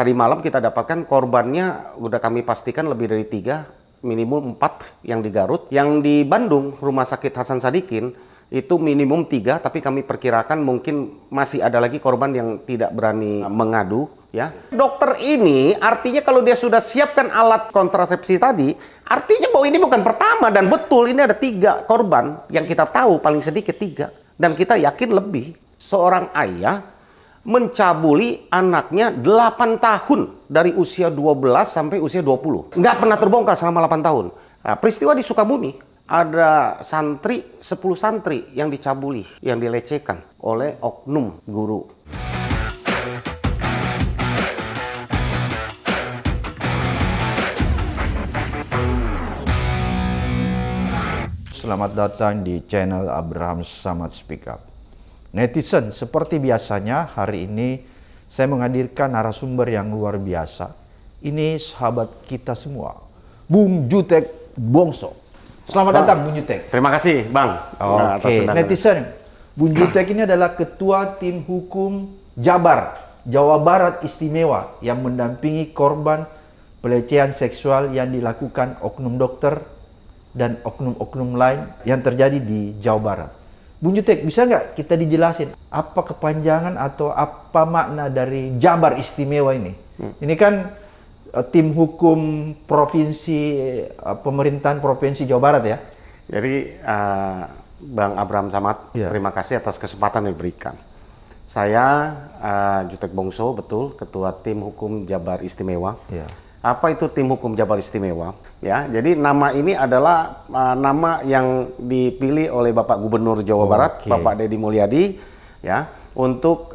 Tadi malam kita dapatkan korbannya udah kami pastikan lebih dari 3, minimum 4 yang di Garut. Yang di Bandung, Rumah Sakit Hasan Sadikin, itu minimum 3, tapi kami perkirakan mungkin masih ada lagi korban yang tidak berani mengadu. Ya, dokter ini artinya kalau dia sudah siapkan alat kontrasepsi tadi, artinya bahwa ini bukan pertama, dan betul ini ada 3 korban yang kita tahu paling sedikit 3, dan kita yakin lebih. Seorang ayah mencabuli anaknya 8 tahun dari usia 12 sampai usia 20. Nggak pernah terbongkar selama 8 tahun. Nah, peristiwa di Sukabumi, ada 10 santri yang dicabuli, yang dilecehkan oleh oknum guru. Selamat datang di channel Abraham Samad Speak Up. Netizen, seperti biasanya hari ini saya menghadirkan narasumber yang luar biasa. Ini sahabat kita semua, Bung Jutek Bongso. Selamat datang Bung Jutek. Terima kasih Bang. Oke, netizen, Bung Jutek ini adalah Ketua Tim Hukum Jabar, Jawa Barat Istimewa yang mendampingi korban pelecehan seksual yang dilakukan oknum dokter dan oknum-oknum lain yang terjadi di Jawa Barat. Bung Jutek, bisa nggak kita dijelasin apa kepanjangan atau apa makna dari Jabar Istimewa ini? Ini kan tim hukum provinsi, pemerintahan provinsi Jawa Barat ya? Jadi Bang Abraham Samad, terima kasih atas kesempatan yang diberikan. Saya Jutek Bongso, betul, Ketua Tim Hukum Jabar Istimewa. Ya. Apa itu Tim Hukum Jabar Istimewa? Ya, jadi nama ini adalah nama yang dipilih oleh Bapak Gubernur Jawa Barat, Bapak Deddy Mulyadi, ya, untuk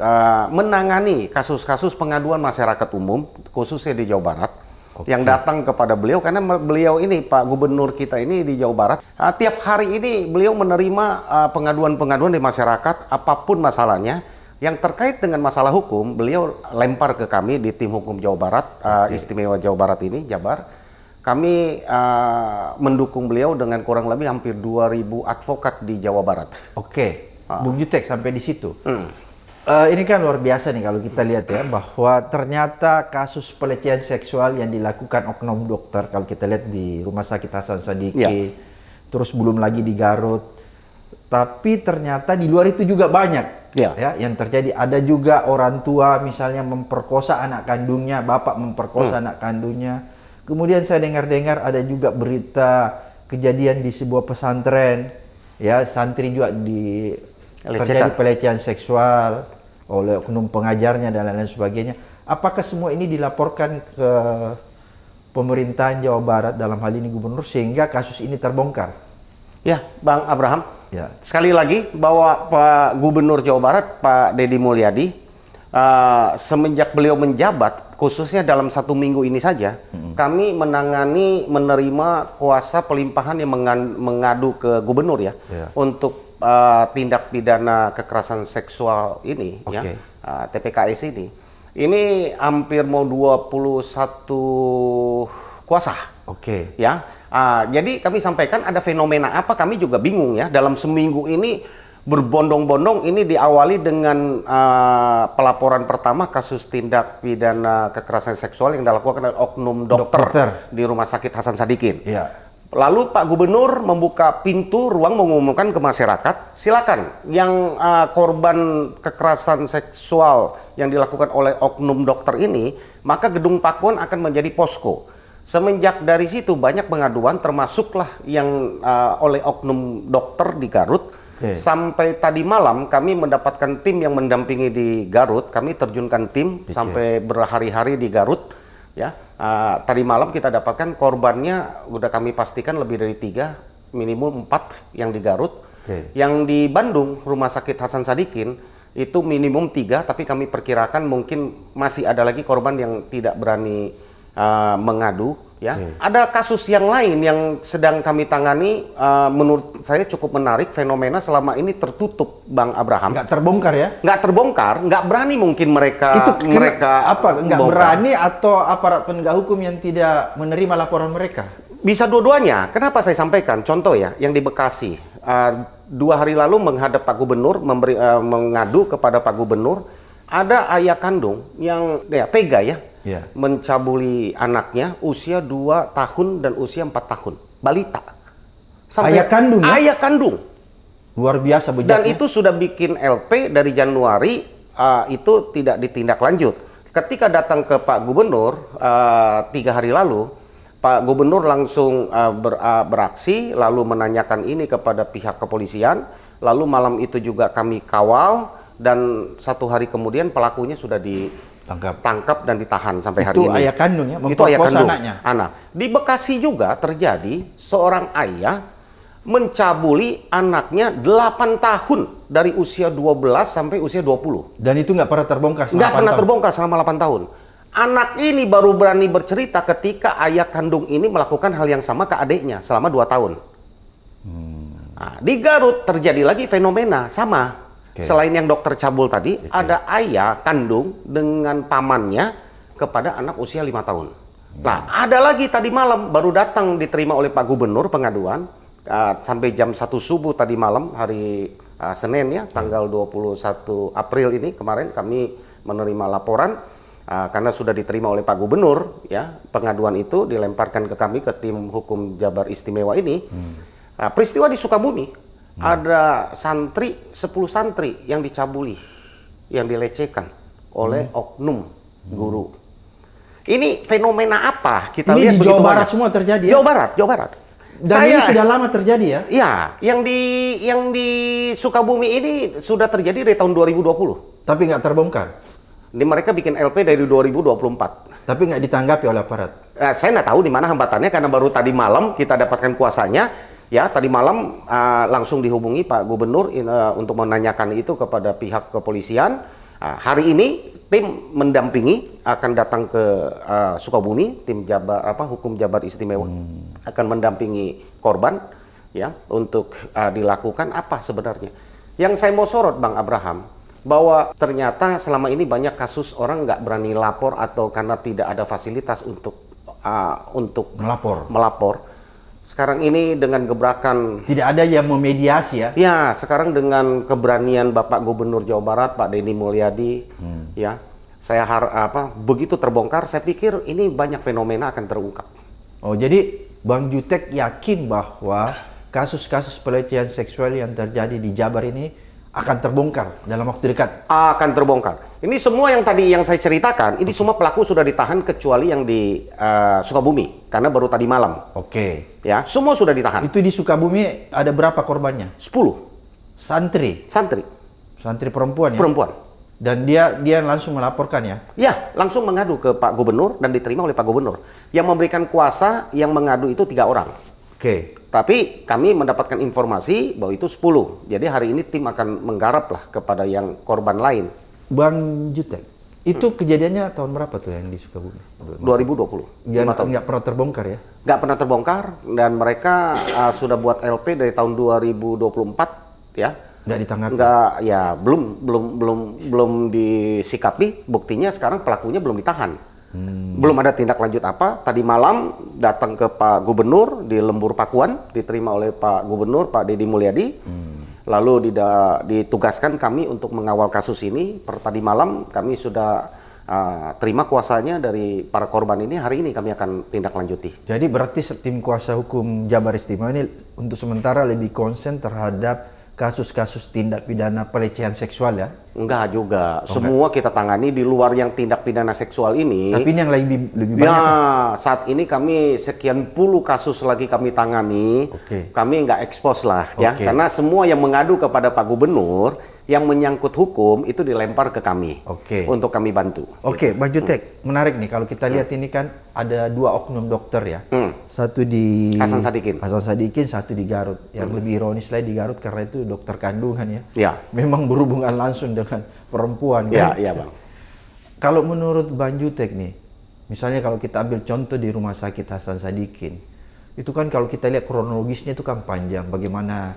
menangani kasus-kasus pengaduan masyarakat umum, khususnya di Jawa Barat, yang datang kepada beliau, karena beliau ini, Pak Gubernur kita ini di Jawa Barat, tiap hari ini beliau menerima pengaduan-pengaduan di masyarakat, apapun masalahnya. Yang terkait dengan masalah hukum, beliau lempar ke kami di Tim Hukum Jawa Barat, Istimewa Jawa Barat ini, Jabar. Kami mendukung beliau dengan kurang lebih hampir 2.000 advokat di Jawa Barat. Oke, Bung Jutek sampai di situ. Ini kan luar biasa nih kalau kita lihat ya, bahwa ternyata kasus pelecehan seksual yang dilakukan oknum dokter, kalau kita lihat di Rumah Sakit Hasan Sadikin, terus belum lagi di Garut, tapi ternyata di luar itu juga banyak. Ya, yang terjadi. Ada juga orang tua misalnya memperkosa anak kandungnya, bapak memperkosa anak kandungnya. Kemudian saya dengar-dengar ada juga berita kejadian di sebuah pesantren, ya, santri juga terjadi pelecehan seksual oleh oknum pengajarnya dan lain-lain sebagainya. Apakah semua ini dilaporkan ke pemerintahan Jawa Barat, dalam hal ini gubernur, sehingga kasus ini terbongkar? Ya, Bang Abraham. Ya. Sekali lagi bahwa Pak Gubernur Jawa Barat, Pak Deddy Mulyadi, semenjak beliau menjabat, khususnya dalam 1 minggu ini saja, kami menerima kuasa pelimpahan yang mengadu ke gubernur ya, untuk tindak pidana kekerasan seksual ini, ya, TPKS ini. Ini hampir mau 21 kuasa. Ya. Jadi kami sampaikan ada fenomena apa, kami juga bingung ya. Dalam seminggu ini berbondong-bondong, ini diawali dengan pelaporan pertama kasus tindak pidana kekerasan seksual yang dilakukan oleh oknum dokter di Rumah Sakit Hasan Sadikin. Lalu Pak Gubernur membuka pintu ruang mengumumkan ke masyarakat, silakan yang korban kekerasan seksual yang dilakukan oleh oknum dokter ini, maka Gedung Pakuan akan menjadi posko. Semenjak dari situ banyak pengaduan, termasuklah yang oleh oknum dokter di Garut. Sampai tadi malam kami mendapatkan tim yang mendampingi di Garut. Kami terjunkan tim sampai berhari-hari di Garut. Ya, tadi malam kita dapatkan korbannya udah kami pastikan lebih dari 3, minimum 4 yang di Garut. Yang di Bandung, Rumah Sakit Hasan Sadikin, itu minimum 3, tapi kami perkirakan mungkin masih ada lagi korban yang tidak berani mengadu, ya. Ada kasus yang lain yang sedang kami tangani, menurut saya cukup menarik, fenomena selama ini tertutup, Bang Abraham. Nggak terbongkar ya? Nggak terbongkar, nggak berani mungkin mereka. Itu apa? Nggak berani atau aparat penegak hukum yang tidak menerima laporan mereka? Bisa dua-duanya. Kenapa saya sampaikan? Contoh ya, yang di Bekasi, 2 hari lalu menghadap Pak Gubernur, mengadu kepada Pak Gubernur, ada ayah kandung yang tega ya, Iya. mencabuli anaknya usia 2 tahun dan usia 4 tahun, balita. Ayah kandung ya? Ayah kandung. Luar biasa Dan bejaknya. itu sudah bikin LP dari Januari, itu tidak ditindak lanjut. Ketika datang ke Pak Gubernur 3 hari lalu, Pak Gubernur langsung beraksi, lalu menanyakan ini kepada pihak kepolisian. Lalu malam itu juga kami kawal, dan 1 hari kemudian pelakunya sudah ditangkap dan ditahan sampai hari ini. Itu ayah kandung ya? Itu ayah Memperkosa kandung anaknya? anak. Di Bekasi juga terjadi seorang ayah mencabuli anaknya 8 tahun dari usia 12 sampai usia 20. Dan itu nggak pernah terbongkar selama Nggak 8 pernah tahun? terbongkar selama 8 tahun. Anak ini baru berani bercerita ketika ayah kandung ini melakukan hal yang sama ke adiknya selama 2 tahun. Nah, di Garut terjadi lagi fenomena sama. Oke. Selain yang dokter cabul tadi, ada ayah kandung dengan pamannya kepada anak usia 5 tahun. Nah, ada lagi tadi malam baru datang diterima oleh Pak Gubernur pengaduan sampai jam 1 subuh tadi malam hari Senin ya, tanggal 21 April ini kemarin kami menerima laporan karena sudah diterima oleh Pak Gubernur ya, pengaduan itu dilemparkan ke kami, ke tim hukum Jabar Istimewa ini. Peristiwa di Sukabumi, ada 10 santri yang dicabuli, yang dilecehkan oleh oknum guru. Ini fenomena apa? Kita Ini lihat di begitu Jawa Barat banyak. semua terjadi ya? Jawa Barat. Dan ini sudah lama terjadi ya? Ya, yang di Sukabumi ini sudah terjadi dari tahun 2020. Tapi nggak terbongkar? Mereka bikin LP dari 2024. Tapi nggak ditanggapi oleh aparat? Saya nggak tahu di mana hambatannya karena baru tadi malam kita dapatkan kuasanya. Ya, tadi malam langsung dihubungi Pak Gubernur untuk menanyakan itu kepada pihak kepolisian. Hari ini tim mendampingi akan datang ke Sukabumi, tim hukum Jabar Istimewa akan mendampingi korban ya untuk dilakukan apa sebenarnya. Yang saya mau sorot Bang Abraham, bahwa ternyata selama ini banyak kasus orang nggak berani lapor atau karena tidak ada fasilitas untuk melapor. Sekarang ini dengan gebrakan Tidak ada yang memediasi ya? ya, sekarang dengan keberanian Bapak Gubernur Jawa Barat Pak Deddy Mulyadi ya, saya begitu terbongkar, saya pikir ini banyak fenomena akan terungkap. Oh, jadi Bang Jutek yakin bahwa kasus-kasus pelecehan seksual yang terjadi di Jabar ini akan terbongkar dalam waktu dekat? Akan terbongkar. Ini semua yang tadi yang saya ceritakan, ini semua pelaku sudah ditahan kecuali yang di Sukabumi karena baru tadi malam. Oke. Ya, semua sudah ditahan. Itu di Sukabumi ada berapa korbannya? 10 Santri perempuan ya? perempuan. Dan dia langsung melaporkan ya? Ya, langsung mengadu ke Pak Gubernur dan diterima oleh Pak Gubernur. Yang memberikan kuasa yang mengadu itu 3 orang. Oke. Tapi kami mendapatkan informasi bahwa itu 10. Jadi hari ini tim akan menggarap lah kepada yang korban lain. Bang Jutek, itu kejadiannya tahun berapa tuh yang di Sukabumi? 2020. 5 tahun. Nggak pernah terbongkar ya? Nggak pernah terbongkar, dan mereka sudah buat LP dari tahun 2024 ya. Nggak ditanggapi? Nggak, ya belum disikapi. Buktinya sekarang pelakunya belum ditahan. Belum ada tindak lanjut apa. Tadi malam datang ke Pak Gubernur di Lembur Pakuan, diterima oleh Pak Gubernur Pak Deddy Mulyadi. Lalu ditugaskan kami untuk mengawal kasus ini. Per tadi malam kami sudah terima kuasanya dari para korban ini. Hari ini kami akan tindak lanjuti. Jadi berarti tim kuasa hukum Jabar Istimewa ini untuk sementara lebih konsen terhadap kasus-kasus tindak pidana pelecehan seksual ya? Enggak juga. Semua kita tangani di luar yang tindak pidana seksual ini. Tapi ini yang lebih banyak. Ya, saat ini kami sekian puluh kasus lagi kami tangani. Oke. Kami nggak ekspos lah ya, Oke. karena semua yang mengadu kepada Pak Gubernur yang menyangkut hukum itu dilempar ke kami. Oke. Untuk kami bantu. Oke, Bang Jutek, menarik nih kalau kita lihat ini kan ada 2 oknum dokter ya. Satu di Hasan Sadikin, satu di Garut. Yang lebih ironis lagi di Garut karena itu dokter kandungan ya. Ya. Memang berhubungan langsung dengan perempuan Ya, kan. iya Bang. Kalau menurut Bang Jutek nih, misalnya kalau kita ambil contoh di Rumah Sakit Hasan Sadikin, itu kan kalau kita lihat kronologisnya itu kan panjang, bagaimana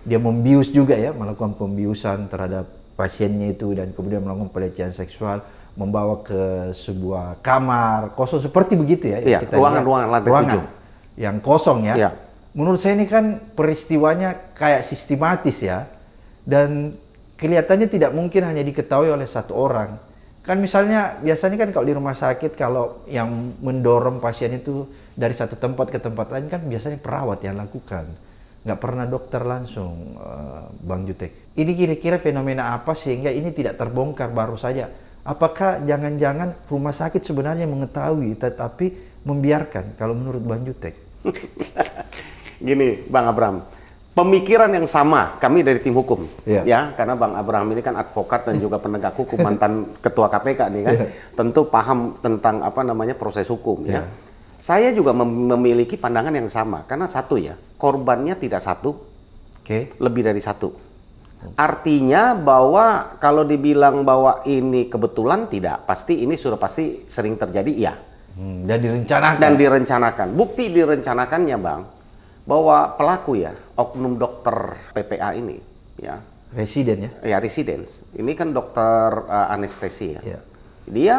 dia membius juga ya, melakukan pembiusan terhadap pasiennya itu dan kemudian melakukan pelecehan seksual, membawa ke sebuah kamar kosong seperti begitu ya. Iya, ruangan lantai 7. Yang kosong ya. Iya. Menurut saya ini kan peristiwanya kayak sistematis ya. Dan kelihatannya tidak mungkin hanya diketahui oleh satu orang. Kan misalnya biasanya kan kalau di rumah sakit kalau yang mendorong pasien itu dari satu tempat ke tempat lain kan biasanya perawat yang lakukan. Nggak pernah dokter langsung, Bang Jutek. Ini kira-kira fenomena apa sehingga ini tidak terbongkar baru saja? Apakah jangan-jangan rumah sakit sebenarnya mengetahui tetapi membiarkan kalau menurut Bang Jutek? Gini, Bang Abraham. Pemikiran yang sama kami dari tim hukum, Iya. ya, karena Bang Abraham ini kan advokat dan juga penegak hukum, mantan ketua KPK nih kan, tentu paham tentang apa namanya proses hukum, ya. Saya juga memiliki pandangan yang sama, karena satu ya, korbannya tidak satu, lebih dari satu. Artinya bahwa kalau dibilang bahwa ini kebetulan tidak, pasti ini sudah pasti sering terjadi, iya. Dan direncanakan. Dan direncanakan. Bukti direncanakannya, Bang, bahwa pelaku ya, oknum dokter PPA ini, ya. Residen ya? Ya, residence. Ini kan dokter anestesi ya. Iya. Dia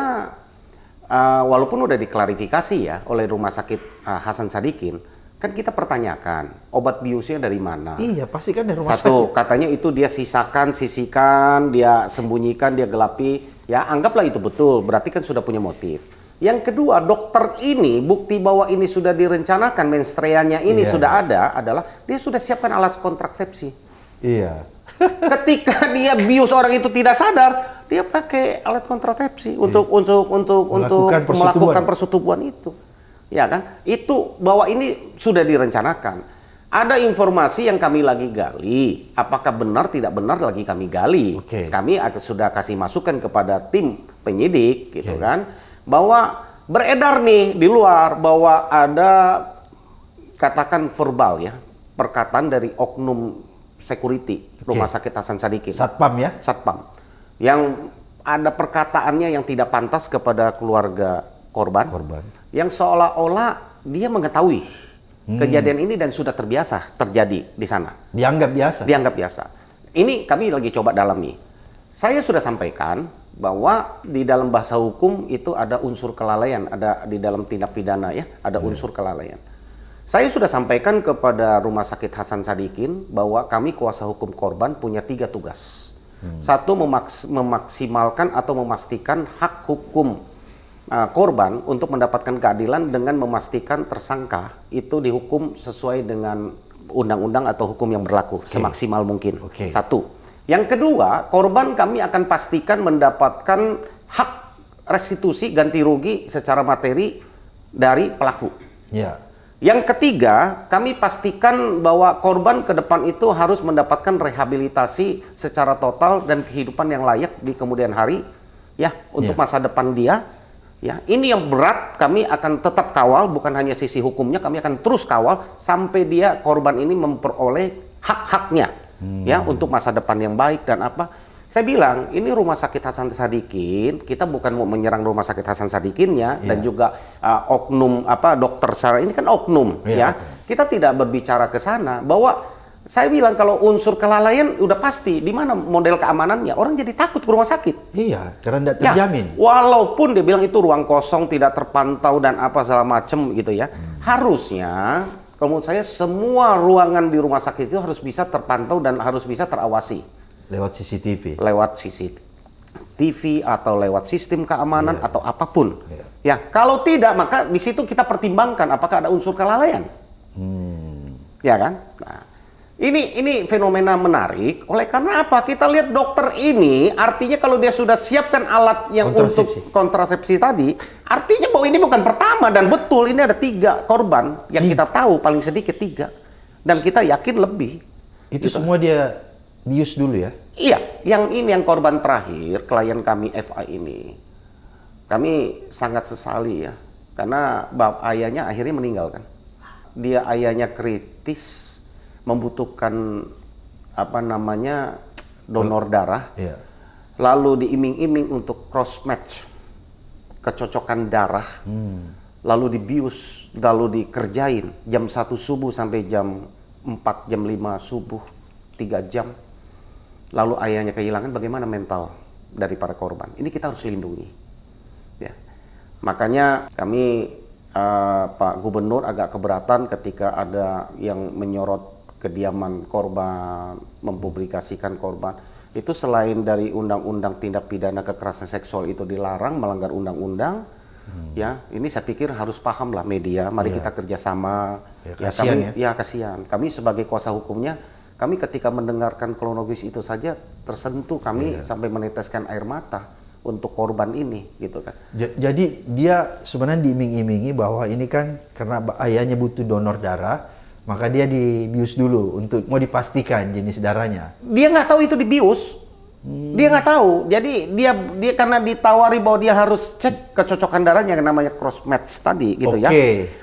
walaupun udah diklarifikasi ya oleh Rumah Sakit Hasan Sadikin, kan kita pertanyakan obat biusnya dari mana? Iya, pasti kan dari rumah Satu, sakit. katanya itu dia sisihkan, dia sembunyikan, dia gelapi. Ya, anggaplah itu betul, berarti kan sudah punya motif. Yang kedua, dokter ini bukti bahwa ini sudah direncanakan, menstruasinya ini sudah ada, adalah dia sudah siapkan alat kontrasepsi. Iya. Ketika dia bius orang itu tidak sadar, dia pakai alat kontrasepsi untuk melakukan persetubuhan itu. Ya kan? Itu bahwa ini sudah direncanakan. Ada informasi yang kami lagi gali, apakah benar tidak benar lagi kami gali. Kami sudah kasih masukan kepada tim penyidik gitu kan. Bahwa beredar nih di luar bahwa ada katakan verbal ya, perkataan dari oknum security Rumah Sakit Hasan Sadikin. Satpam ya? Satpam. Yang ada perkataannya yang tidak pantas kepada keluarga korban. Yang seolah-olah dia mengetahui kejadian ini dan sudah terbiasa terjadi di sana. Dianggap biasa? Dianggap biasa. Ini kami lagi coba dalami. Saya sudah sampaikan bahwa di dalam bahasa hukum itu ada unsur kelalaian, ada di dalam tindak pidana ya, ada unsur kelalaian. Saya sudah sampaikan kepada Rumah Sakit Hasan Sadikin bahwa kami kuasa hukum korban punya 3 tugas. Satu, memaksimalkan atau memastikan hak hukum korban untuk mendapatkan keadilan dengan memastikan tersangka itu dihukum sesuai dengan undang-undang atau hukum yang berlaku semaksimal mungkin. Satu. Yang kedua, korban kami akan pastikan mendapatkan hak restitusi ganti rugi secara materi dari pelaku. Ya. Yang ketiga, kami pastikan bahwa korban ke depan itu harus mendapatkan rehabilitasi secara total dan kehidupan yang layak di kemudian hari, ya, untuk masa depan dia. Ya, ini yang berat, kami akan tetap kawal, bukan hanya sisi hukumnya, kami akan terus kawal sampai dia korban ini memperoleh hak-haknya. Ya, untuk masa depan yang baik dan apa. Saya bilang, ini Rumah Sakit Hasan Sadikin, kita bukan mau menyerang Rumah Sakit Hasan Sadikinnya dan juga oknum dokter secara ini kan oknum ya. Kita tidak berbicara ke sana bahwa saya bilang kalau unsur kelalaian udah pasti di mana model keamanannya. Orang jadi takut ke rumah sakit. Iya, karena tidak terjamin. Ya, walaupun dia bilang itu ruang kosong, tidak terpantau dan apa segala macam gitu ya. Harusnya kalau menurut saya semua ruangan di rumah sakit itu harus bisa terpantau dan harus bisa terawasi. Lewat CCTV? Lewat CCTV atau lewat sistem keamanan atau apapun. Ya, kalau tidak maka di situ kita pertimbangkan apakah ada unsur kelalaian. Ya kan? Nah, ini fenomena menarik. Oleh karena apa? Kita lihat dokter ini, artinya kalau dia sudah siapkan alat yang untuk kontrasepsi tadi, artinya bahwa ini bukan pertama dan betul ini ada 3 korban yang kita tahu paling sedikit 3 dan kita yakin lebih. Itu semua dia bius dulu ya? Iya, yang korban terakhir klien kami FA ini, kami sangat sesali ya, karena ayahnya akhirnya meninggal kan. Dia ayahnya kritis, membutuhkan donor darah, lalu diiming-iming untuk cross match, kecocokan darah, lalu dibius, lalu dikerjain jam 1 subuh sampai jam 4, jam 5 subuh, 3 jam. Lalu ayahnya kehilangan, bagaimana mental dari para korban? Ini kita harus lindungi. Ya. Makanya kami Pak Gubernur agak keberatan ketika ada yang menyorot kediaman korban, mempublikasikan korban. itu selain dari undang-undang tindak pidana kekerasan seksual itu dilarang, melanggar undang-undang, ya ini saya pikir harus paham lah media. Mari kita kerjasama. Ya, kasihan kasihan. Kami sebagai kuasa hukumnya, kami ketika mendengarkan kronologis itu saja tersentuh, kami sampai meneteskan air mata untuk korban ini, gitu kan. Jadi dia sebenarnya diiming-imingi bahwa ini kan karena ayahnya butuh donor darah, maka dia dibius dulu untuk mau dipastikan jenis darahnya. Dia nggak tahu itu dibius. Dia nggak tahu. Jadi dia karena ditawari bahwa dia harus cek kecocokan darahnya, yang namanya cross match tadi, gitu ya.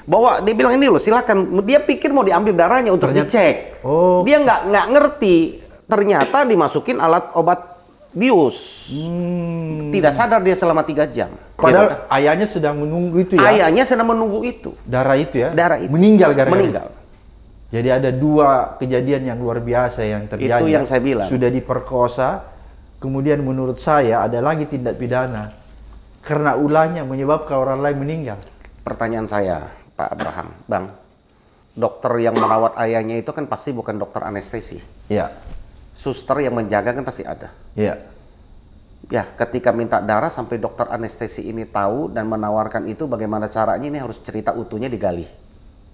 Bahwa dia bilang ini loh, silakan. Dia pikir mau diambil darahnya untuk dicek. Dia nggak ngerti. Ternyata dimasukin alat obat bius. Tidak sadar dia selama 3 jam. Padahal gitu kan. ayahnya sedang menunggu itu ya. Ayahnya sedang menunggu itu. Darah itu ya. Darah itu. Meninggal gara-gara. Meninggal. Jadi ada 2 kejadian yang luar biasa yang terjadi. Itu yang saya bilang. Sudah diperkosa, kemudian menurut saya ada lagi tindak pidana karena ulahnya menyebabkan orang lain meninggal. Pertanyaan saya, Pak Abraham, Bang, dokter yang merawat ayahnya itu kan pasti bukan dokter anestesi. Iya. Suster yang menjaga kan pasti ada. Iya. Ya, ketika minta darah sampai dokter anestesi ini tahu dan menawarkan itu, bagaimana caranya ini harus cerita utuhnya digali.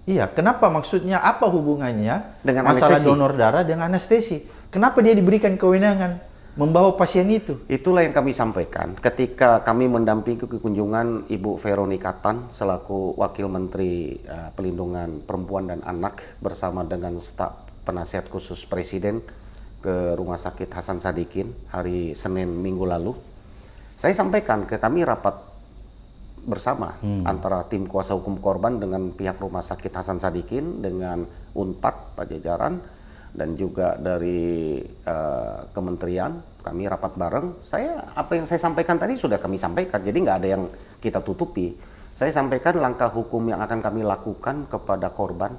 Iya, kenapa maksudnya apa hubungannya Dengan masalah anestesi? donor darah dengan anestesi? Kenapa dia diberikan kewenangan membawa pasien itu? Itulah yang kami sampaikan ketika kami mendampingi kunjungan Ibu Veronica Tan selaku Wakil Menteri Pelindungan Perempuan dan Anak bersama dengan staf penasihat khusus Presiden ke Rumah Sakit Hasan Sadikin hari Senin minggu lalu. Saya sampaikan kami rapat bersama antara tim kuasa hukum korban dengan pihak Rumah Sakit Hasan Sadikin dengan Unpad Pajajaran dan juga dari kementerian. Kami rapat bareng. Apa yang saya sampaikan tadi sudah kami sampaikan, jadi nggak ada yang kita tutupi. Saya sampaikan langkah hukum yang akan kami lakukan kepada korban,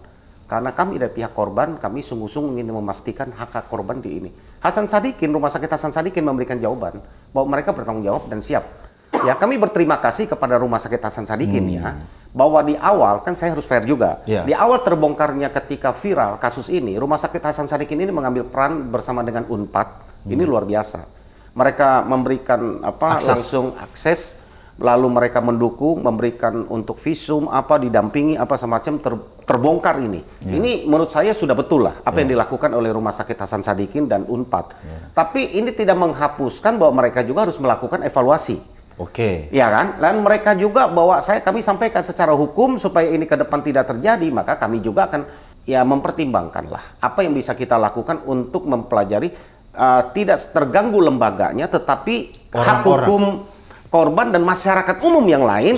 karena kami dari pihak korban, kami sungguh-sungguh ingin memastikan hak korban di ini. Hasan Sadikin, Rumah Sakit Hasan Sadikin memberikan jawaban bahwa mereka bertanggung jawab dan siap. Ya, kami berterima kasih kepada Rumah Sakit Hasan Sadikin ya, bahwa di awal, kan saya harus fair juga, di awal terbongkarnya ketika viral kasus ini, Rumah Sakit Hasan Sadikin ini mengambil peran bersama dengan Unpad, ini luar biasa. Mereka memberikan langsung akses, lalu mereka mendukung, memberikan untuk visum, didampingi, semacam terbongkar ini. Ini menurut saya sudah betul lah, apa yang dilakukan oleh Rumah Sakit Hasan Sadikin dan Unpad. Tapi ini tidak menghapuskan bahwa mereka juga harus melakukan evaluasi. Ya kan? Dan mereka juga bahwa kami sampaikan secara hukum supaya ini ke depan tidak terjadi, maka kami juga akan mempertimbangkanlah apa yang bisa kita lakukan untuk mempelajari tidak terganggu lembaganya, tetapi hak hukum korban dan masyarakat umum yang lain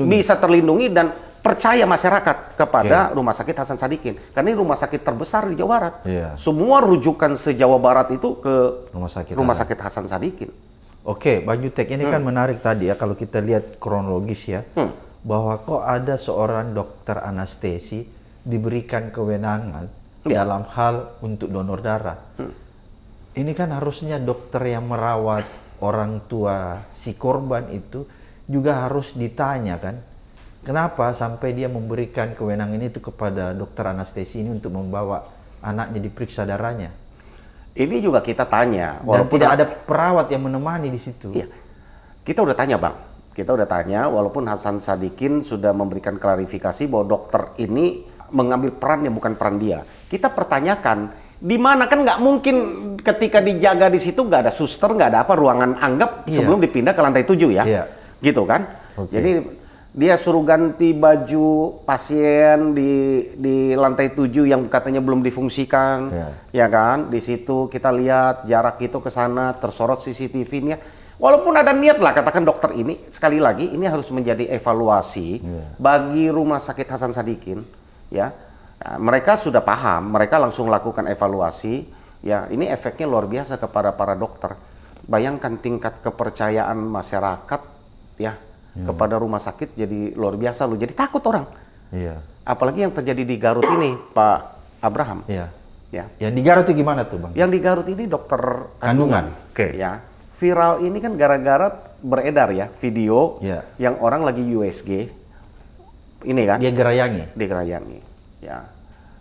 bisa terlindungi dan percaya masyarakat kepada Rumah Sakit Hasan Sadikin. Karena ini rumah sakit terbesar di Jawa Barat. Semua rujukan se-Jawa Barat itu ke Rumah Sakit Hasan Sadikin. Oke, Bang Jutek, ini kan menarik tadi ya kalau kita lihat kronologis ya, bahwa kok ada seorang dokter anestesi diberikan kewenangan dalam hal untuk donor darah. Ini kan harusnya dokter yang merawat orang tua si korban itu juga harus ditanya kan, kenapa sampai dia memberikan kewenangan itu kepada dokter anestesi ini untuk membawa anaknya diperiksa darahnya. Ini juga kita tanya, walaupun tidak ada perawat yang menemani di situ. Iya, kita udah tanya Bang, kita udah tanya, walaupun Hasan Sadikin sudah memberikan klarifikasi bahwa dokter ini mengambil peran yang bukan peran dia. Kita pertanyakan, di mana kan nggak mungkin ketika dijaga di situ nggak ada suster, nggak ada ruangan anggap sebelum dipindah ke lantai 7 ya, gitu kan? Jadi dia suruh ganti baju pasien di lantai 7 yang katanya belum difungsikan, ya kan? Di situ kita lihat jarak itu ke sana tersorot CCTV-nya. Walaupun ada niat lah, katakan dokter ini, sekali lagi ini harus menjadi evaluasi bagi Rumah Sakit Hasan Sadikin, ya. Nah, mereka sudah paham, mereka langsung lakukan evaluasi, ya. Ini efeknya luar biasa kepada para dokter. Bayangkan tingkat kepercayaan masyarakat, ya. Kepada rumah sakit jadi luar biasa loh. Jadi takut orang. Apalagi yang terjadi di Garut ini, Pak Abraham. Ya. Yang di Garut itu gimana tuh, Bang? Yang di Garut ini dokter kandungan. Ya. Viral ini kan gara-gara beredar ya video yang orang lagi USG. Ini kan? Dia gerayangi. Digerayangi. Ya.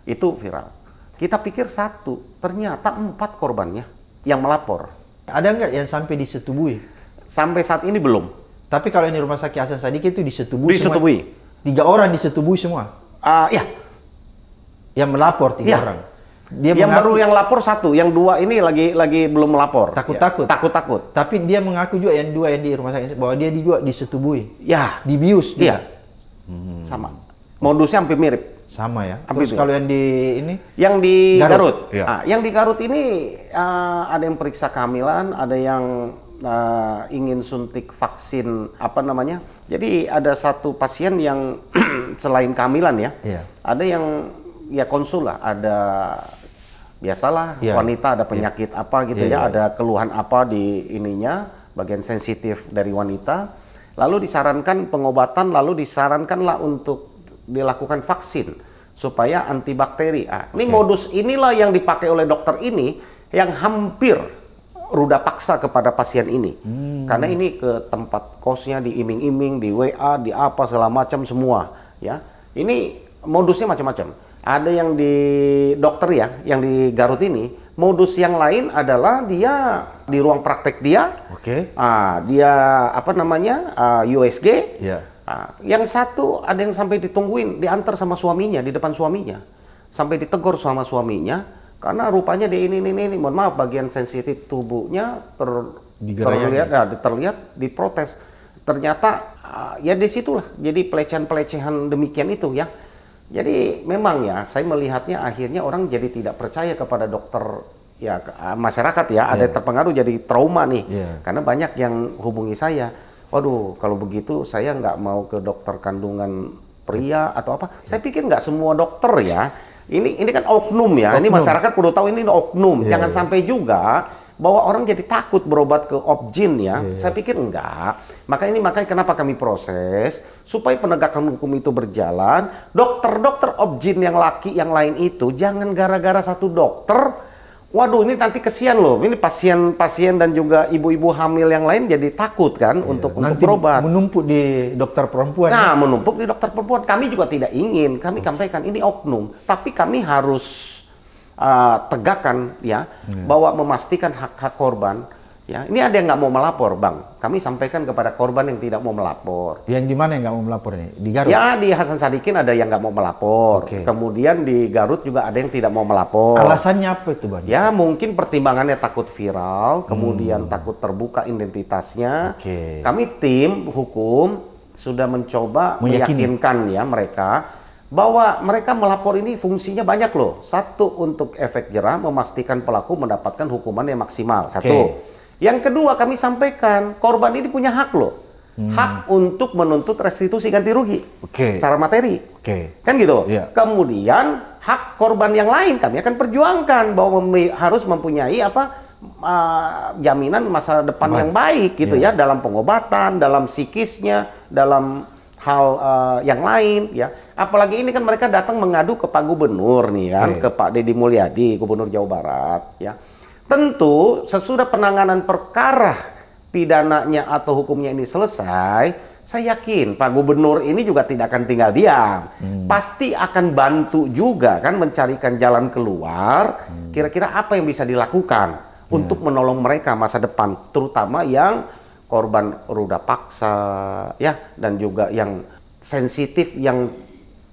Itu viral. Kita pikir 1, ternyata 4 korbannya yang melapor. Ada nggak yang sampai disetubui? Sampai saat ini belum. Tapi kalau ini Rumah Sakit Hasan Sadikin itu disetubui Disetubui. semua. 3 orang disetubui semua. Ya. Yang melapor 3 Ya. orang. Dia Yang baru mengaku yang lapor 1, yang 2 ini lagi belum melapor. Takut-takut. Ya, takut-takut. Tapi dia mengaku juga yang 2 yang di rumah sakit bahwa dia juga disetubui. Ya. Dibius Iya. juga. Sama. Modusnya hampir mirip. Sama ya. Hampir Terus mirip. kalau yang di ini Yang di Garut. Garut. Iya. Yang di Garut ini ada yang periksa kehamilan, ada yang ingin suntik vaksin apa namanya. Jadi ada satu pasien yang selain kehamilan ya, Iya. ada yang ya konsul lah, ada biasalah Iya. wanita ada penyakit apa gitu Iya, ya, iya. ada keluhan apa di ininya, bagian sensitif dari wanita. Lalu disarankan pengobatan, lalu disarankanlah untuk dilakukan vaksin supaya antibakteri. Ini modus inilah yang dipakai oleh dokter ini yang hampir ruda paksa kepada pasien ini. Karena ini ke tempat kosnya diiming-iming, di WA, di apa segala macam semua, ya. Ini modusnya macam-macam. Ada yang di dokter ya, yang di Garut ini, modus yang lain adalah dia di ruang praktek dia, Oke. dia apa namanya USG. Iya. Yang satu ada yang sampai ditungguin, diantar sama suaminya di depan suaminya, sampai ditegur sama suaminya karena rupanya di ini, mohon maaf, bagian sensitif tubuhnya terlihat diprotes. Ternyata ya disitulah jadi pelecehan-pelecehan demikian itu ya. Jadi memang ya saya melihatnya akhirnya orang jadi tidak percaya kepada dokter ya, masyarakat ya, ada yang terpengaruh jadi trauma nih. Karena banyak yang hubungi saya, waduh kalau begitu saya nggak mau ke dokter kandungan pria atau apa. Saya pikir nggak semua dokter ya. Ini kan oknum ya. Ini masyarakat perlu tahu ini oknum. Jangan sampai juga bahwa orang jadi takut berobat ke Opjin ya. Saya pikir enggak. Makanya kenapa kami proses supaya penegakan hukum itu berjalan. Dokter-dokter Opjin yang laki yang lain itu jangan gara-gara satu dokter. Waduh, ini nanti kesian loh. Ini pasien dan juga ibu-ibu hamil yang lain jadi takut kan untuk berobat. Menumpuk di dokter perempuan. Nah, menumpuk di dokter perempuan. Kami juga tidak ingin. Kami sampaikan ini oknum. Tapi kami harus tegakkan ya, bahwa memastikan hak-hak korban. Ya, ini ada yang nggak mau melapor, Bang. Kami sampaikan kepada korban yang tidak mau melapor. Yang di mana yang nggak mau melapor nih? Di Garut? Ya, di Hasan Sadikin ada yang nggak mau melapor. Kemudian di Garut juga ada yang tidak mau melapor. Alasannya apa itu, Bang? Ya, mungkin pertimbangannya takut viral, kemudian takut terbuka identitasnya. Kami tim hukum sudah mencoba meyakinkan ya mereka bahwa mereka melapor ini fungsinya banyak loh. Satu, untuk efek jerah, memastikan pelaku mendapatkan hukuman yang maksimal. Satu. Yang kedua, kami sampaikan korban ini punya hak loh. Hak untuk menuntut restitusi ganti rugi. Secara materi. Kan gitu. Kemudian hak korban yang lain kami akan perjuangkan bahwa harus mempunyai jaminan masa depan yang baik gitu ya, dalam pengobatan, dalam psikisnya, dalam hal yang lain ya. Apalagi ini kan mereka datang mengadu ke Pak Gubernur nih kan, ke Pak Deddy Mulyadi, Gubernur Jawa Barat ya. Tentu sesudah penanganan perkara pidananya atau hukumnya ini selesai, saya yakin Pak Gubernur ini juga tidak akan tinggal diam. Pasti akan bantu juga kan mencarikan jalan keluar, kira-kira apa yang bisa dilakukan untuk menolong mereka masa depan, terutama yang korban ruda paksa ya, dan juga yang sensitif, yang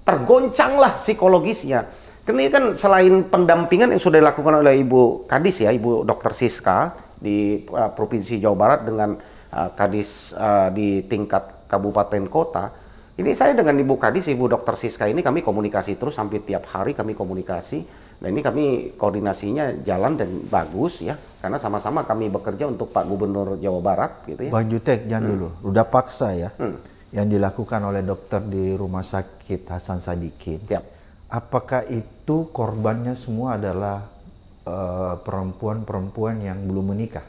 tergoncang lah psikologisnya. Ini kan selain pendampingan yang sudah dilakukan oleh Ibu Kadis ya, Ibu Dr. Siska di Provinsi Jawa Barat dengan Kadis di tingkat kabupaten kota. Ini saya dengan Ibu Kadis, Ibu Dr. Siska ini kami komunikasi terus, hampir tiap hari kami komunikasi. Dan ini kami koordinasinya jalan dan bagus ya, karena sama-sama kami bekerja untuk Pak Gubernur Jawa Barat gitu ya. Bang Jutek, jangan dulu. Ruda paksa ya, yang dilakukan oleh dokter di Rumah Sakit Hasan Sadikin. Apakah itu korbannya semua adalah perempuan-perempuan yang belum menikah?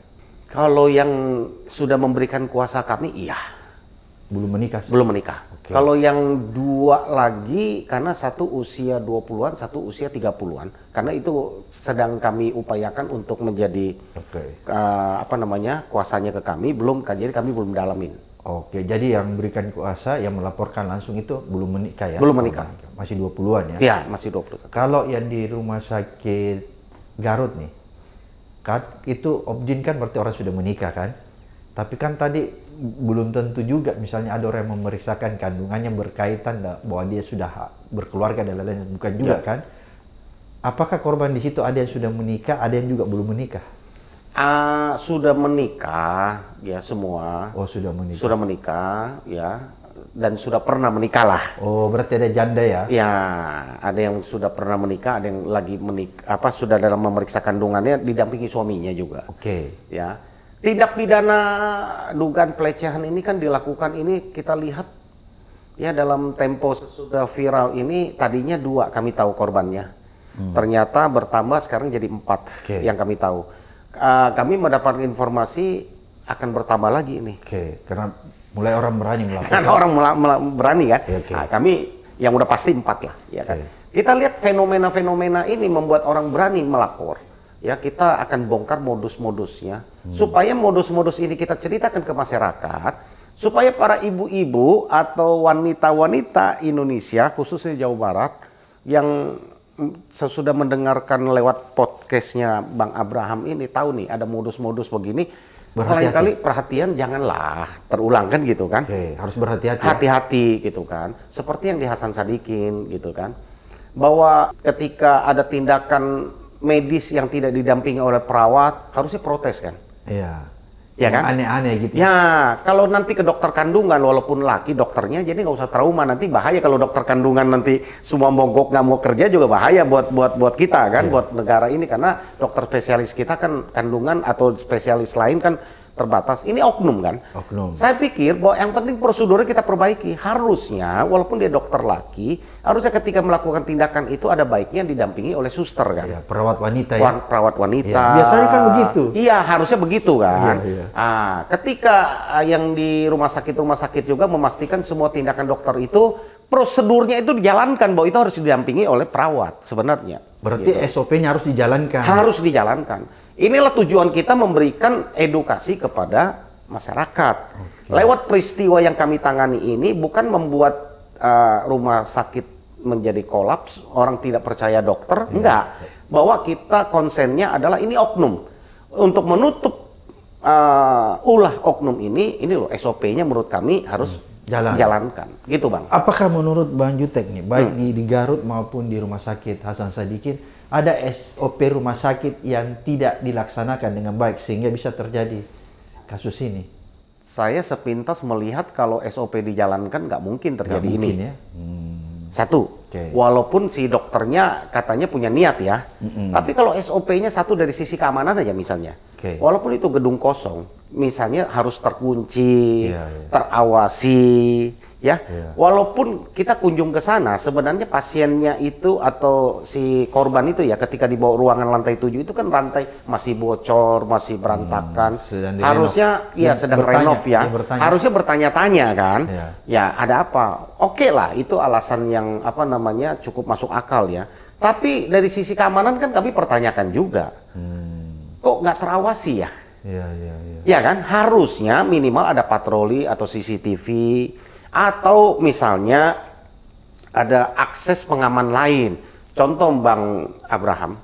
Kalau yang sudah memberikan kuasa kami, iya. Belum menikah? Belum menikah. Kalau yang 2 lagi, karena satu usia 20-an, satu usia 30-an. Karena itu sedang kami upayakan untuk menjadi kuasanya ke kami, jadi kami belum dalamin. Jadi yang berikan kuasa, yang melaporkan langsung itu belum menikah ya? Belum menikah. Masih 20-an ya? Iya, masih 20. Kalau yang di Rumah Sakit Garut nih, Kan itu objin kan berarti orang sudah menikah kan. Tapi kan tadi belum tentu juga misalnya ada orang yang memeriksakan kandungannya berkaitan bahwa dia sudah berkeluarga dan lain-lain, bukan juga kan. Apakah korban di situ ada yang sudah menikah, ada yang juga belum menikah? Sudah menikah ya semua. Oh, sudah menikah. Sudah menikah ya, dan sudah pernah menikah lah. Oh, berarti ada janda ya? Ya, ada yang sudah pernah menikah, ada yang lagi menikah, sudah dalam memeriksa kandungannya didampingi suaminya juga. Oke. Ya, tindak pidana dugaan pelecehan ini kan dilakukan ini kita lihat ya dalam tempo sesudah viral ini tadinya 2 kami tahu korbannya. Ternyata bertambah sekarang jadi 4 yang kami tahu. Kami mendapatkan informasi akan bertambah lagi ini. Oke, karena mulai orang berani melakukan. Karena orang berani kan. Okay. Kami yang udah pasti 4 lah, ya kan. Kita lihat fenomena-fenomena ini membuat orang berani melapor. Ya, kita akan bongkar modus-modusnya supaya modus-modus ini kita ceritakan ke masyarakat, supaya para ibu-ibu atau wanita-wanita Indonesia khususnya Jawa Barat yang sesudah mendengarkan lewat podcastnya Bang Abraham ini tahu nih ada modus-modus begini, lain kali perhatian janganlah terulang kan gitu kan. Oke, harus berhati-hati. Hati-hati gitu kan. Seperti yang di Hasan Sadikin gitu kan. Bahwa ketika ada tindakan medis yang tidak didampingi oleh perawat, harusnya protes kan. Iya. Ya kan? Aneh-aneh gitu. Ya, kalau nanti ke dokter kandungan walaupun laki dokternya, jadi nggak usah trauma, nanti bahaya kalau dokter kandungan nanti semua mogok nggak mau kerja juga bahaya buat kita kan, buat negara ini, karena dokter spesialis kita kan kandungan atau spesialis lain kan terbatas. Ini oknum kan. Oknum. Saya pikir bahwa yang penting prosedurnya kita perbaiki. Harusnya walaupun dia dokter laki, harusnya ketika melakukan tindakan itu ada baiknya didampingi oleh suster kan. Ya, perawat wanita ya. Perawat wanita. Ya, biasanya kan begitu. Iya, harusnya begitu kan. Iya. Ketika yang di rumah sakit juga memastikan semua tindakan dokter itu prosedurnya itu dijalankan, bahwa itu harus didampingi oleh perawat sebenarnya. Berarti gitu. SOP-nya harus dijalankan. Harus dijalankan. Inilah tujuan kita memberikan edukasi kepada masyarakat. Lewat peristiwa yang kami tangani ini bukan membuat rumah sakit menjadi kolaps, orang tidak percaya dokter, enggak. Bahwa kita konsennya adalah ini oknum. Untuk menutup ulah oknum ini loh SOP-nya menurut kami harus jalankan. Gitu Bang. Apakah menurut Bang Jutek nih, baik di Garut maupun di Rumah Sakit Hasan Sadikin, ada SOP rumah sakit yang tidak dilaksanakan dengan baik sehingga bisa terjadi kasus ini? Saya sepintas melihat kalau SOP dijalankan nggak mungkin terjadi nggak mungkin ini. Ya? Satu, walaupun si dokternya katanya punya niat ya, tapi kalau SOP-nya satu dari sisi keamanan aja misalnya, walaupun itu gedung kosong, misalnya harus terkunci, terawasi, ya. Walaupun kita kunjung ke sana, sebenarnya pasiennya itu atau si korban itu ya ketika dibawa ruangan lantai 7 itu kan rantai masih bocor, masih berantakan. Harusnya ya sedang renov ya. Harusnya bertanya-tanya kan. Ya, ada apa? Oke lah, itu alasan yang cukup masuk akal ya. Tapi dari sisi keamanan kan kami pertanyakan juga. Kok nggak terawasi ya? Ya kan? Harusnya minimal ada patroli atau CCTV. Atau misalnya ada akses pengaman lain. Contoh Bang Abraham,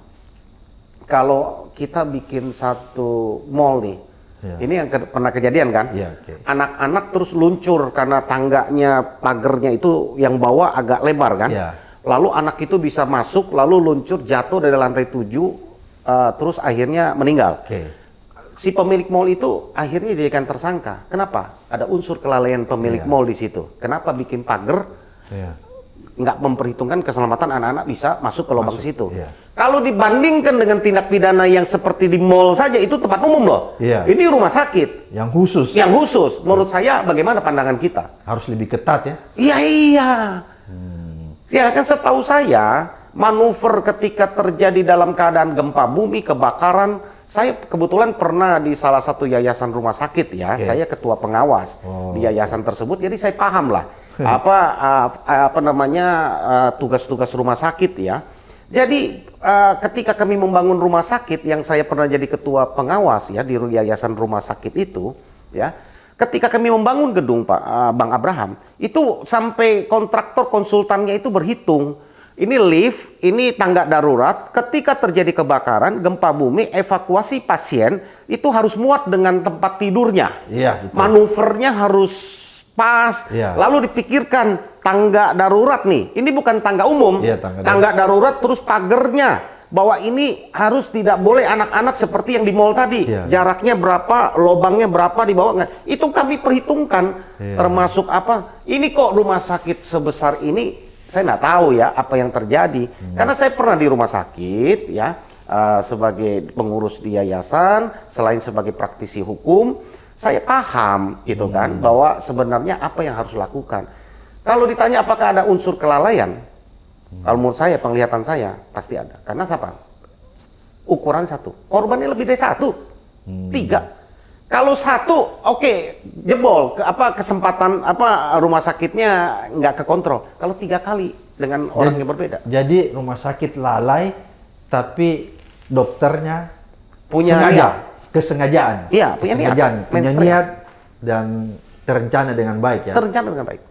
kalau kita bikin satu mall nih, ini yang pernah kejadian kan? Anak-anak terus luncur karena tangganya, pagernya itu yang bawah agak lebar kan? Lalu anak itu bisa masuk, lalu luncur jatuh dari lantai 7, terus akhirnya meninggal. Si pemilik mall itu akhirnya dijadikan tersangka. Kenapa? Ada unsur kelalaian pemilik mall di situ. Kenapa bikin pagar? Nggak memperhitungkan keselamatan anak-anak bisa masuk ke lubang situ. Kalau dibandingkan dengan tindak pidana yang seperti di mall saja, itu tempat umum loh. Ini rumah sakit. Yang khusus. Yang khusus. Menurut saya bagaimana pandangan kita? Harus lebih ketat ya? Iya. Ya kan setahu saya, manuver ketika terjadi dalam keadaan gempa bumi, kebakaran, saya kebetulan pernah di salah satu yayasan rumah sakit ya, saya ketua pengawas di yayasan tersebut, jadi saya paham lah tugas-tugas rumah sakit ya. Jadi ketika kami membangun rumah sakit yang saya pernah jadi ketua pengawas ya di yayasan rumah sakit itu ya, ketika kami membangun gedung Bang Abraham, itu sampai kontraktor konsultannya itu berhitung Ini lift, ini tangga darurat. Ketika terjadi kebakaran, gempa bumi, evakuasi pasien itu harus muat dengan tempat tidurnya. Iya, betul. Manuvernya harus pas. Iya. Lalu dipikirkan tangga darurat nih. Ini bukan tangga umum. Iya, tangga darurat terus pagernya. Bahwa ini harus tidak boleh anak-anak seperti yang di mall tadi. Iya. Jaraknya berapa, lubangnya berapa di bawah. Itu kami perhitungkan. Iya. Termasuk apa? Ini kok rumah sakit sebesar ini, saya nggak tahu ya apa yang terjadi. Karena saya pernah di rumah sakit ya sebagai pengurus di yayasan, selain sebagai praktisi hukum, saya paham gitu kan bahwa sebenarnya apa yang harus dilakukan. Kalau ditanya apakah ada unsur kelalaian, kalau menurut saya, penglihatan saya pasti ada. Karena siapa? Ukuran satu, korbannya lebih dari satu, 3. Kalau satu, oke, jebol, kesempatan rumah sakitnya nggak kekontrol. Kalau 3 kali dengan orang yang berbeda. Jadi rumah sakit lalai, tapi dokternya Punya sengaja, niat. kesengajaan. Iya, punya niat. Kesengajaan, punya Mainstream. niat dan terencana dengan baik ya. Terencana dengan baik.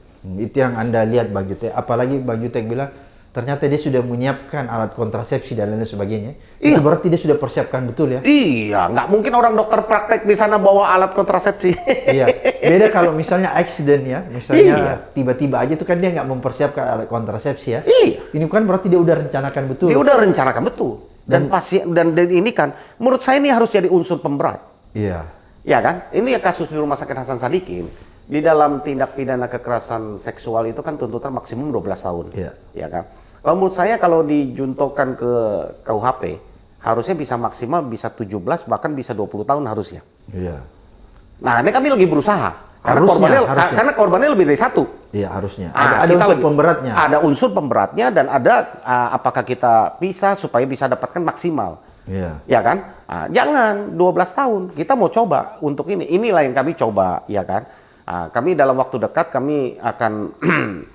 Itu yang Anda lihat Bang Jutek. Apalagi Bang Jutek bilang ternyata dia sudah menyiapkan alat kontrasepsi dan lain sebagainya. Iya. Itu berarti dia sudah persiapkan betul ya. Iya, nggak mungkin orang dokter praktek di sana bawa alat kontrasepsi. Iya. Beda kalau misalnya accident ya, misalnya Iya. tiba-tiba aja itu kan dia nggak mempersiapkan alat kontrasepsi ya. Iya. Ini kan berarti dia udah rencanakan betul. Dia udah rencanakan betul. Dan pasien dan ini kan, menurut saya ini harus jadi unsur pemberat. Iya. Ya kan? Ini ya kasus di Rumah Sakit Hasan Sadikin. Di dalam tindak pidana kekerasan seksual itu kan tuntutan maksimum 12 tahun. Iya. Ya kan? Kalau menurut saya kalau dijuntokan ke KUHP, harusnya bisa maksimal bisa 17 bahkan bisa 20 tahun harusnya. Iya. Nah, ini kami lagi berusaha. Harusnya. Karena korbannya lebih dari satu. Iya, harusnya. Ah, Ada kita unsur lagi- pemberatnya. Ada unsur pemberatnya dan ada apakah kita bisa supaya bisa dapatkan maksimal. Iya. Ya kan? Jangan 12 tahun. Kita mau coba untuk ini. Inilah yang kami coba, ya kan? Kami dalam waktu dekat kami akan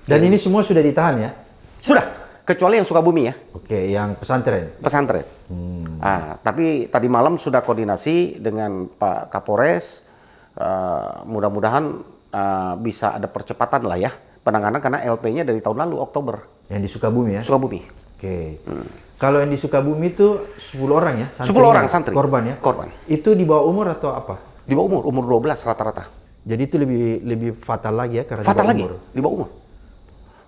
Dan ini semua sudah ditahan ya? sudah, kecuali yang Sukabumi ya, Oke, yang pesantren. pesantren. Tapi tadi malam sudah koordinasi dengan Pak Kapolres. Mudah-mudahan bisa ada percepatan lah ya penanganan karena LP-nya dari tahun lalu Oktober. Yang di Sukabumi ya? Sukabumi. Oke. Kalau yang di Sukabumi itu 10 orang ya? 10 orang santri. Korban ya? Korban. Itu di bawah umur atau apa? Di bawah umur 12 rata-rata. Jadi itu lebih fatal lagi ya karena Fatal di bawah lagi umur. di bawah umur.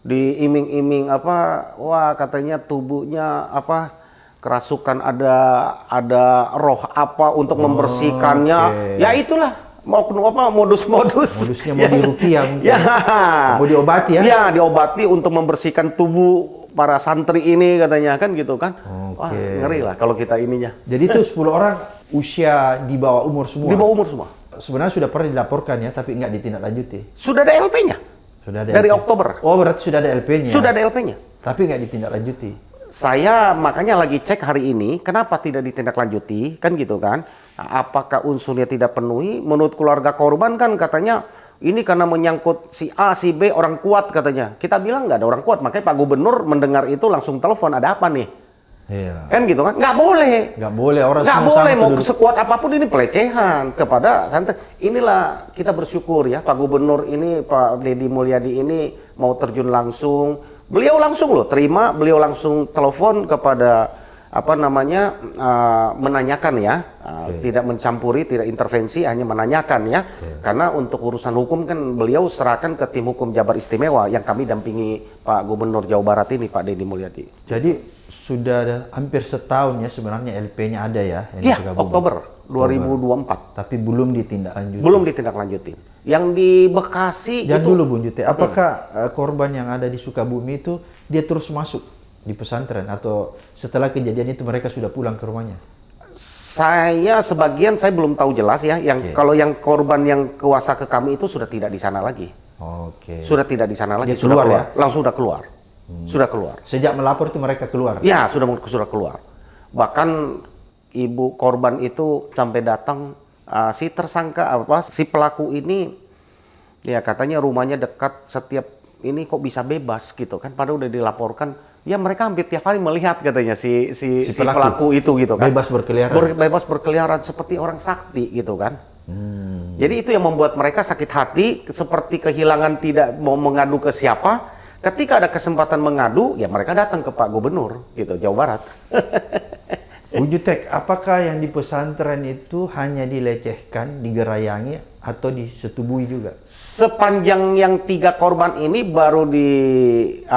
Diiming-iming wah katanya tubuhnya kerasukan ada roh apa untuk membersihkannya. oke. Ya itulah modus-modus. Modusnya mau diruqyah mungkin. Ya. Mau diobati ya? Ya, diobati untuk membersihkan tubuh para santri ini katanya kan gitu kan. Wah, Oke. ngeri lah kalau kita ininya. Jadi itu 10 orang usia di bawah umur semua? Di bawah umur semua. Sebenarnya sudah pernah dilaporkan ya, tapi nggak ditindaklanjuti. Sudah ada LP-nya. Sudah ada Dari LP. Oktober. Oh, berarti sudah ada LP-nya. Sudah ada LP-nya. Tapi nggak ditindaklanjuti. Saya makanya lagi cek hari ini, kenapa tidak ditindaklanjuti, kan gitu kan? Apakah unsurnya tidak penuhi? Menurut keluarga korban kan katanya, ini karena menyangkut si A, si B, orang kuat katanya. Kita bilang nggak ada orang kuat, makanya Pak Gubernur mendengar itu langsung telepon, ada apa nih? Iya. Kan gitu kan? Nggak boleh. Nggak boleh orang Nggak semua boleh, sama mau penduduk. sekuat apapun ini pelecehan kepada santri. Inilah kita bersyukur ya, Pak Gubernur ini, Pak Deddy Mulyadi ini mau terjun langsung. Beliau langsung loh terima, beliau langsung telepon kepada menanyakan ya, tidak mencampuri, tidak intervensi, hanya menanyakan ya. Karena untuk urusan hukum kan beliau serahkan ke tim hukum Jabar Istimewa yang kami dampingi Pak Gubernur Jawa Barat ini, Pak Deddy Mulyadi. Jadi sudah ada hampir setahun ya sebenarnya LP-nya ada ya? Yang di Iya, Sukabumi. Oktober 2024. Tapi belum ditindaklanjuti. Belum ditindaklanjutin. Yang di Bekasi Jangan itu dulu Bung Jute, apakah korban yang ada di Sukabumi itu dia terus masuk di pesantren atau setelah kejadian itu mereka sudah pulang ke rumahnya? sebagian saya belum tahu jelas ya. Yang kalau yang korban yang kuasa ke kami itu sudah tidak di sana lagi. Oke. Sudah tidak di sana lagi. Dia Sudah keluar keluar. ya? Langsung sudah keluar. Sudah keluar. Sejak melapor itu mereka keluar? Ya, sudah keluar. Bahkan ibu korban itu sampai datang si tersangka si pelaku ini ya katanya rumahnya dekat, setiap ini kok bisa bebas gitu kan, padahal udah dilaporkan. Ya mereka hampir tiap hari melihat katanya si pelaku itu gitu kan. Bebas berkeliaran. Bebas berkeliaran seperti orang sakti gitu kan. Jadi itu yang membuat mereka sakit hati, seperti kehilangan, tidak mau mengadu ke siapa. ketika ada kesempatan mengadu, ya mereka datang ke Pak Gubernur, gitu, Jawa Barat. Bung Jutek, apakah yang di pesantren itu hanya dilecehkan, digerayangi, atau disetubui juga? Sepanjang yang 3 korban ini baru dilecehkan,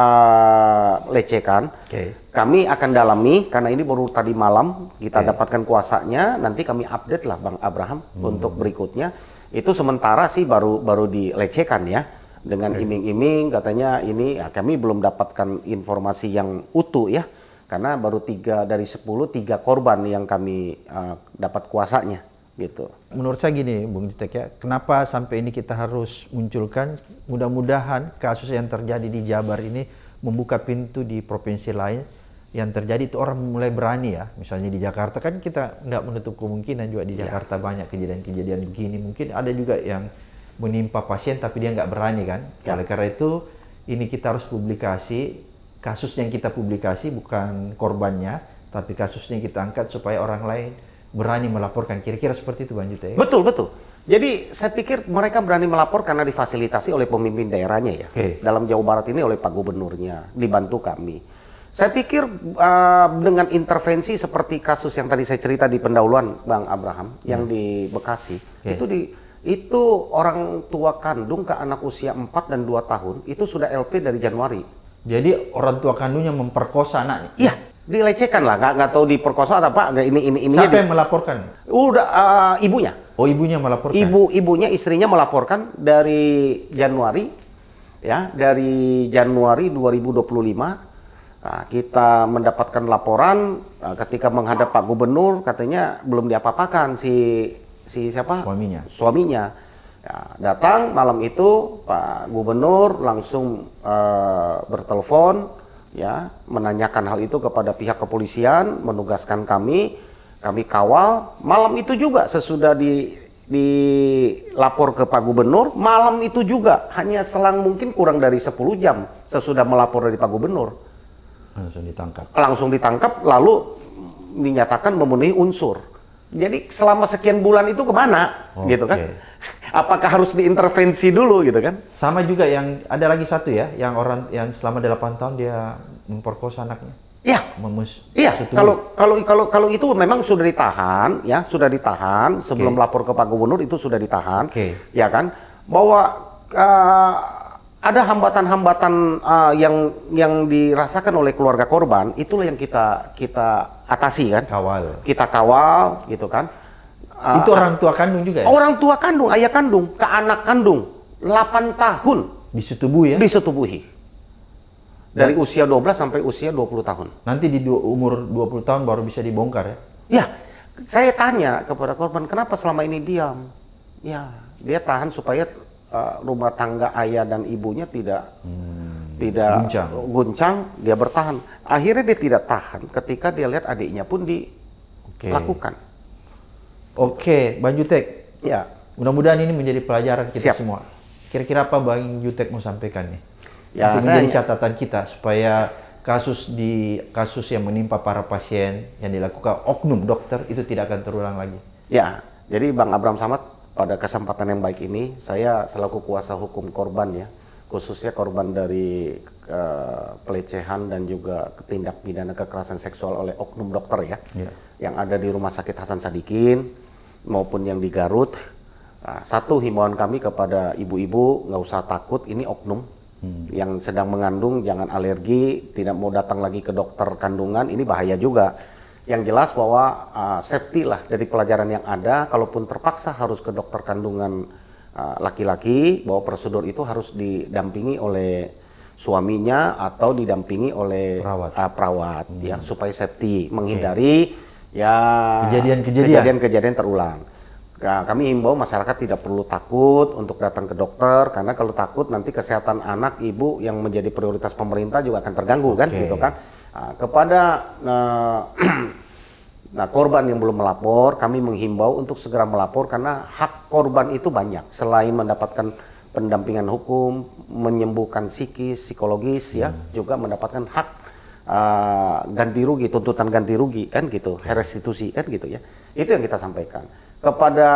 kami akan dalami, karena ini baru tadi malam kita dapatkan kuasanya, nanti kami update lah Bang Abraham untuk berikutnya. Itu sementara sih baru dilecehkan ya, dengan iming-iming katanya ini, ya, kami belum dapatkan informasi yang utuh ya. Karena baru 3 dari 10, 3 korban yang kami dapat kuasanya, gitu. Menurut saya gini, Bung Jutek ya, kenapa sampai ini kita harus munculkan? Mudah-mudahan kasus yang terjadi di Jabar ini membuka pintu di provinsi lain. Yang terjadi itu orang mulai berani ya. Misalnya di Jakarta kan kita nggak menutup kemungkinan juga di Jakarta banyak kejadian-kejadian begini. Mungkin ada juga yang menimpa pasien tapi dia nggak berani kan. Oleh karena itu ini kita harus publikasi. Kasus yang kita publikasi bukan korbannya, tapi kasusnya kita angkat supaya orang lain berani melaporkan. Kira-kira seperti itu, Bang Jutek. Betul, betul. Jadi saya pikir mereka berani melapor karena difasilitasi oleh pemimpin daerahnya ya. Dalam Jawa Barat ini oleh Pak Gubernurnya, dibantu kami. Saya pikir dengan intervensi seperti kasus yang tadi saya cerita di pendahuluan Bang Abraham, yang di Bekasi, itu orang tua kandung ke anak usia 4 dan 2 tahun, itu sudah LP dari Januari. Jadi orang tua kandungnya memperkosa anaknya? Iya, dilecehkan lah, nggak tahu diperkosa atau apa. Ini. Siapa yang melaporkan? Udah ibunya. Oh, ibunya melaporkan. Ibunya, istrinya melaporkan dari Januari, ya, dari Januari 2025. Nah, kita mendapatkan laporan ketika menghadap Pak Gubernur, katanya belum diapa-apakan si siapa? Suaminya. Ya, datang malam itu Pak Gubernur langsung bertelepon ya, menanyakan hal itu kepada pihak kepolisian, menugaskan kami kawal. Malam itu juga sesudah dilapor ke Pak Gubernur, malam itu juga hanya selang mungkin kurang dari 10 jam sesudah melapor dari Pak Gubernur. Langsung ditangkap lalu dinyatakan memenuhi unsur. Jadi selama sekian bulan itu kemana, gitu kan? Apakah harus diintervensi dulu, gitu kan? Sama juga yang ada lagi satu ya, yang orang yang selama 8 tahun dia memperkosa anaknya. Iya. Kalau itu memang sudah ditahan, ya, sudah ditahan sebelum lapor ke Pak Gubernur itu sudah ditahan, ya kan? Bahwa ada hambatan-hambatan yang dirasakan oleh keluarga korban, itulah yang kita atasi kan? Kita kawal, gitu kan? Itu orang tua kandung juga ya? Orang tua kandung, ayah kandung, ke anak kandung, 8 tahun. Disetubuhi ya? Disetubuhi. Dari usia 12 sampai usia 20 tahun. Nanti di umur 20 tahun baru bisa dibongkar ya? Ya, saya tanya kepada korban, kenapa selama ini diam? Ya, dia tahan supaya rumah tangga ayah dan ibunya tidak guncang, dia bertahan. Akhirnya dia tidak tahan ketika dia lihat adiknya pun dilakukan. Oke, Bang Jutek. Ya. Mudah-mudahan ini menjadi pelajaran kita semua. Kira-kira apa Bang Jutek mau sampaikan nih? Ya, untuk menjadi catatan kita supaya kasus yang menimpa para pasien yang dilakukan oknum dokter itu tidak akan terulang lagi. Ya, jadi Bang Abraham Samad, pada kesempatan yang baik ini, saya selaku kuasa hukum korban ya, khususnya korban dari pelecehan dan juga tindak pidana kekerasan seksual oleh oknum dokter ya, yang ada di Rumah Sakit Hasan Sadikin maupun yang di Garut. Satu himbauan kami kepada ibu-ibu, nggak usah takut, ini oknum yang sedang mengandung, jangan alergi, tidak mau datang lagi ke dokter kandungan, ini bahaya juga. Yang jelas bahwa safety lah dari pelajaran yang ada, kalaupun terpaksa harus ke dokter kandungan laki-laki, bahwa prosedur itu harus didampingi oleh suaminya atau didampingi oleh perawat ya, supaya safety, menghindari ya kejadian-kejadian terulang. Nah, kami himbau masyarakat tidak perlu takut untuk datang ke dokter, karena kalau takut nanti kesehatan anak, ibu yang menjadi prioritas pemerintah juga akan terganggu kan, gitu kan. Kepada korban yang belum melapor, kami menghimbau untuk segera melapor karena hak korban itu banyak. Selain mendapatkan pendampingan hukum, menyembuhkan psikologis ya, juga mendapatkan hak ganti rugi, tuntutan ganti rugi kan gitu, restitusi kan gitu ya. Itu yang kita sampaikan. Kepada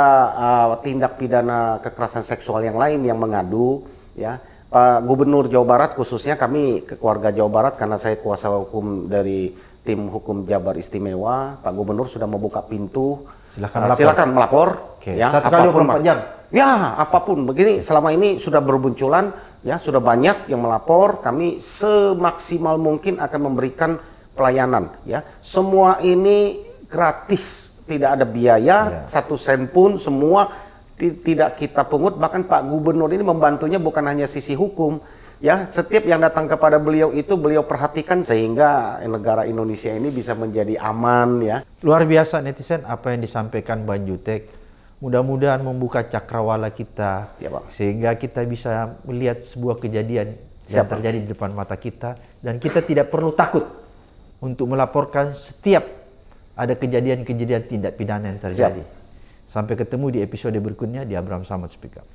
tindak pidana kekerasan seksual yang lain yang mengadu ya, Pak Gubernur Jawa Barat, khususnya kami keluarga Jawa Barat, karena saya kuasa hukum dari tim hukum Jabar Istimewa, Pak Gubernur sudah membuka pintu. Silakan melapor. Oke. Ya, 1 kali 24 jam. Ya, apapun. Begini, selama ini sudah bermunculan, ya sudah banyak yang melapor. Kami semaksimal mungkin akan memberikan pelayanan. Ya, semua ini gratis, tidak ada biaya, 1 sen pun, semua tidak kita pungut. Bahkan Pak Gubernur ini membantunya bukan hanya sisi hukum, ya, setiap yang datang kepada beliau itu beliau perhatikan sehingga negara Indonesia ini bisa menjadi aman, ya. Luar biasa netizen apa yang disampaikan Bang Jutek. Mudah-mudahan membuka cakrawala kita, Ya, Pak. sehingga kita bisa melihat sebuah kejadian yang terjadi di depan mata kita, dan kita tidak perlu takut untuk melaporkan setiap ada kejadian-kejadian tindak pidana yang terjadi. Sampai ketemu di episode berikutnya di Abraham Samad Speak Up.